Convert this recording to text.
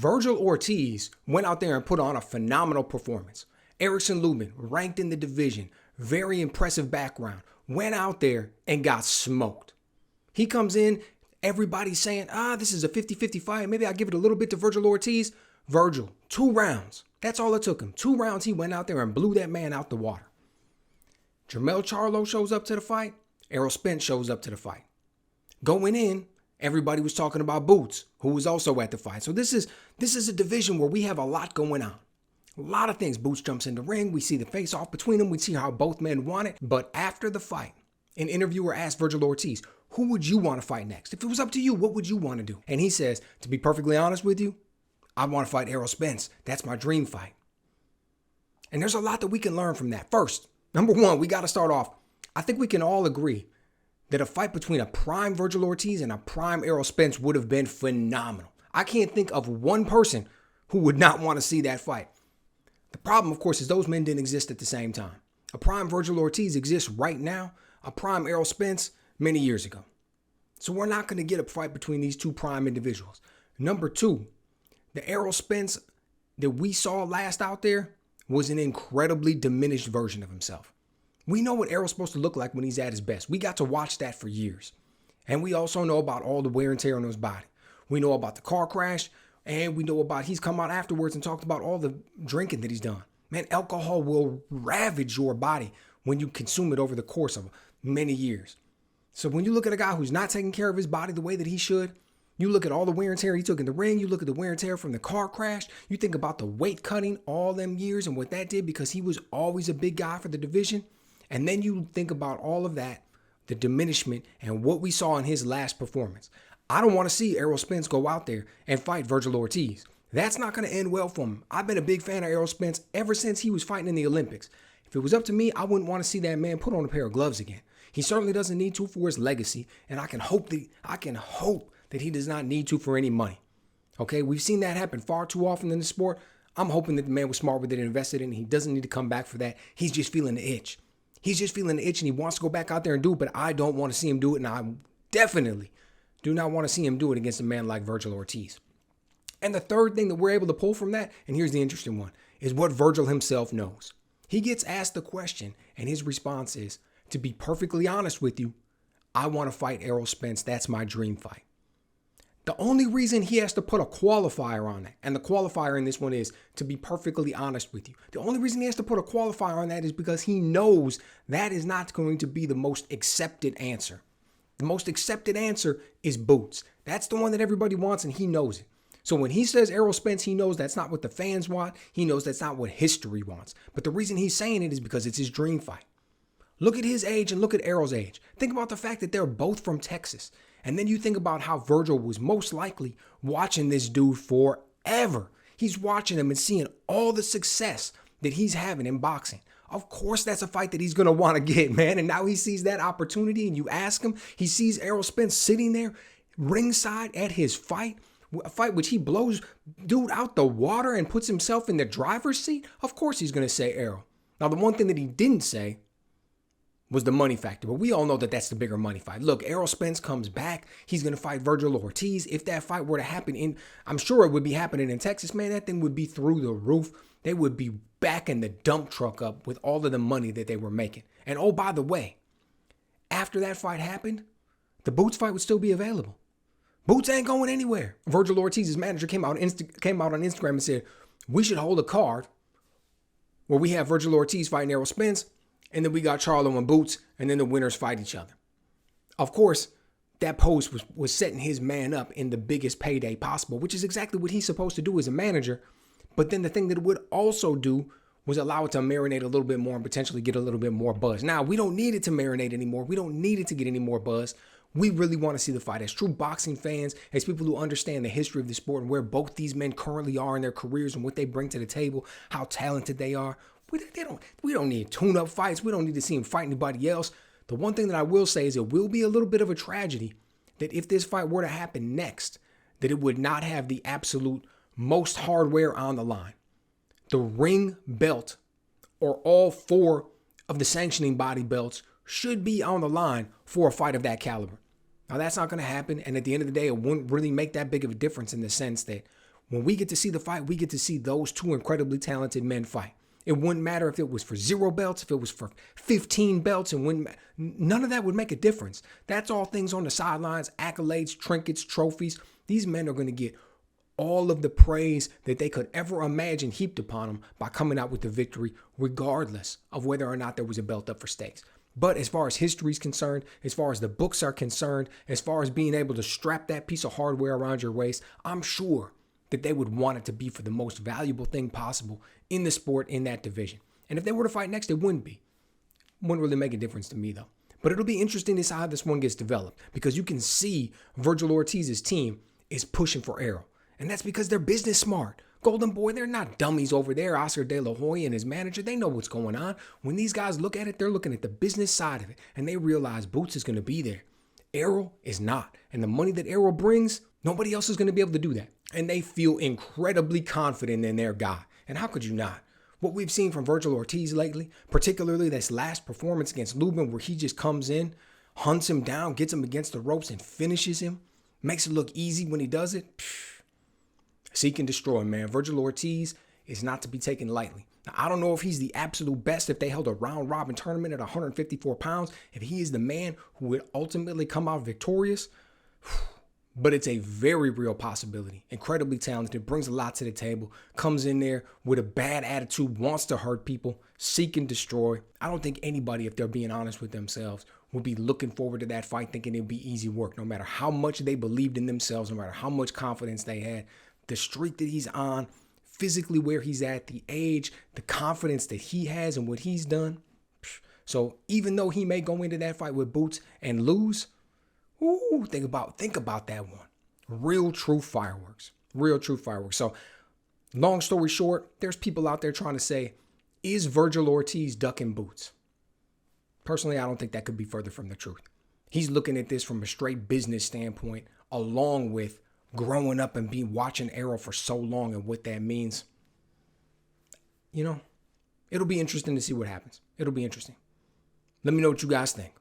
Vergil Ortiz went out there and put on a phenomenal performance. Erickson Lubin, ranked in the division, very impressive background, went out there and got smoked. He comes in, everybody's saying, this is a 50-50 fight. Maybe I'll give it a little bit to Vergil Ortiz. Vergil, 2 rounds. That's all it took him. 2 rounds, he went out there and blew that man out the water. Jermell Charlo shows up to the fight. Errol Spence shows up to the fight. Going in, everybody was talking about Boots, who was also at the fight. So this is a division where we have a lot going on. A lot of things. Boots jumps in the ring. We see the face-off between them. We see how both men want it. But after the fight, an interviewer asked Vergil Ortiz, who would you want to fight next? If it was up to you, what would you want to do? And he says, to be perfectly honest with you, I want to fight Errol Spence. That's my dream fight. And there's a lot that we can learn from that. First, number one, we got to start off. I think we can all agree that a fight between a prime Vergil Ortiz and a prime Errol Spence would have been phenomenal. I can't think of one person who would not want to see that fight. The problem, of course, is those men didn't exist at the same time. A prime Vergil Ortiz exists right now. A prime Errol Spence many years ago. So we're not going to get a fight between these two prime individuals. Number two, the Errol Spence that we saw last out there was an incredibly diminished version of himself. We know what Errol's supposed to look like when he's at his best. We got to watch that for years. And we also know about all the wear and tear on his body. We know about the car crash, and we know about he's come out afterwards and talked about all the drinking that he's done. Man, alcohol will ravage your body when you consume it over the course of many years. So when you look at a guy who's not taking care of his body the way that he should, you look at all the wear and tear he took in the ring, you look at the wear and tear from the car crash, you think about the weight cutting all them years and what that did because he was always a big guy for the division. And then you think about all of that, the diminishment and what we saw in his last performance. I don't want to see Errol Spence go out there and fight Vergil Ortiz. That's not going to end well for him. I've been a big fan of Errol Spence ever since he was fighting in the Olympics. If it was up to me, I wouldn't want to see that man put on a pair of gloves again. He certainly doesn't need to for his legacy, and I can hope that he does not need to for any money. Okay, we've seen that happen far too often in the sport. I'm hoping that the man was smart with it and invested in it. He doesn't need to come back for that. He's just feeling the itch. He's just feeling the itch, and he wants to go back out there and do it, but I don't want to see him do it, and I definitely do not want to see him do it against a man like Vergil Ortiz. And the third thing that we're able to pull from that, and here's the interesting one, is what Vergil himself knows. He gets asked the question, and his response is, to be perfectly honest with you, I want to fight Errol Spence. That's my dream fight. The only reason he has to put a qualifier on that, and the qualifier in this one is to be perfectly honest with you. The only reason he has to put a qualifier on that is because he knows that is not going to be the most accepted answer. The most accepted answer is Boots. That's the one that everybody wants, and he knows it. So when he says Errol Spence, he knows that's not what the fans want. He knows that's not what history wants. But the reason he's saying it is because it's his dream fight. Look at his age and look at Errol's age. Think about the fact that they're both from Texas. And then you think about how Vergil was most likely watching this dude forever. He's watching him and seeing all the success that he's having in boxing. Of course, that's a fight that he's going to want to get, man. And now he sees that opportunity and you ask him, he sees Errol Spence sitting there ringside at his fight, a fight which he blows dude out the water and puts himself in the driver's seat. Of course, he's going to say Errol. Now, the one thing that he didn't say was the money factor. But we all know that that's the bigger money fight. Look, Errol Spence comes back. He's going to fight Vergil Ortiz. If that fight were to happen I'm sure it would be happening in Texas, man, that thing would be through the roof. They would be backing the dump truck up with all of the money that they were making. And oh, by the way, after that fight happened, the Boots fight would still be available. Boots ain't going anywhere. Vergil Ortiz's manager came out on Instagram and said, we should hold a card where we have Vergil Ortiz fighting Errol Spence, and then we got Charlo and Boots, and then the winners fight each other. Of course, that post was setting his man up in the biggest payday possible, which is exactly what he's supposed to do as a manager. But then the thing that it would also do was allow it to marinate a little bit more and potentially get a little bit more buzz. Now, we don't need it to marinate anymore. We don't need it to get any more buzz. We really want to see the fight. As true boxing fans, as people who understand the history of the sport and where both these men currently are in their careers and what they bring to the table, how talented they are, we don't need tune-up fights. We don't need to see him fight anybody else. The one thing that I will say is it will be a little bit of a tragedy that if this fight were to happen next, that it would not have the absolute most hardware on the line. The ring belt or all 4 of the sanctioning body belts should be on the line for a fight of that caliber. Now, that's not going to happen. And at the end of the day, it wouldn't really make that big of a difference in the sense that When we get to see the fight, we get to see those two incredibly talented men fight. It wouldn't matter if it was for 0 belts, if it was for 15 belts, and none of that would make a difference. That's all things on the sidelines, accolades, trinkets, trophies. These men are going to get all of the praise that they could ever imagine heaped upon them by coming out with the victory, regardless of whether or not there was a belt up for stakes. But as far as history is concerned, as far as the books are concerned, as far as being able to strap that piece of hardware around your waist, I'm sure that they would want it to be for the most valuable thing possible in the sport, in that division. And if they were to fight next, it wouldn't be. Wouldn't really make a difference to me, though. But it'll be interesting to see how this one gets developed, because you can see Vergil Ortiz's team is pushing for Errol. And that's because they're business smart. Golden Boy, they're not dummies over there. Oscar De La Hoya and his manager, they know what's going on. When these guys look at it, they're looking at the business side of it, and they realize Boots is going to be there. Errol is not. And the money that Errol brings, nobody else is going to be able to do that. And they feel incredibly confident in their guy. And how could you not? What we've seen from Vergil Ortiz lately, particularly this last performance against Lubin, where he just comes in, hunts him down, gets him against the ropes, and finishes him, makes it look easy when he does it. Seek and destroy, man. Vergil Ortiz is not to be taken lightly. Now, I don't know if he's the absolute best if they held a round-robin tournament at 154 pounds, if he is the man who would ultimately come out victorious. But it's a very real possibility. Incredibly talented, brings a lot to the table, comes in there with a bad attitude, wants to hurt people, seek and destroy. I don't think anybody, if they're being honest with themselves, would be looking forward to that fight thinking it'd be easy work, no matter how much they believed in themselves, no matter how much confidence they had. The streak that he's on, physically where he's at, the age, the confidence that he has and what he's done. So even though he may go into that fight with Boots and lose, ooh, think about that one. Real true fireworks. Real true fireworks. So long story short, there's people out there trying to say, is Vergil Ortiz ducking Boots? Personally, I don't think that could be further from the truth. He's looking at this from a straight business standpoint, along with growing up and watching Errol for so long and what that means. You know, it'll be interesting to see what happens. It'll be interesting. Let me know what you guys think.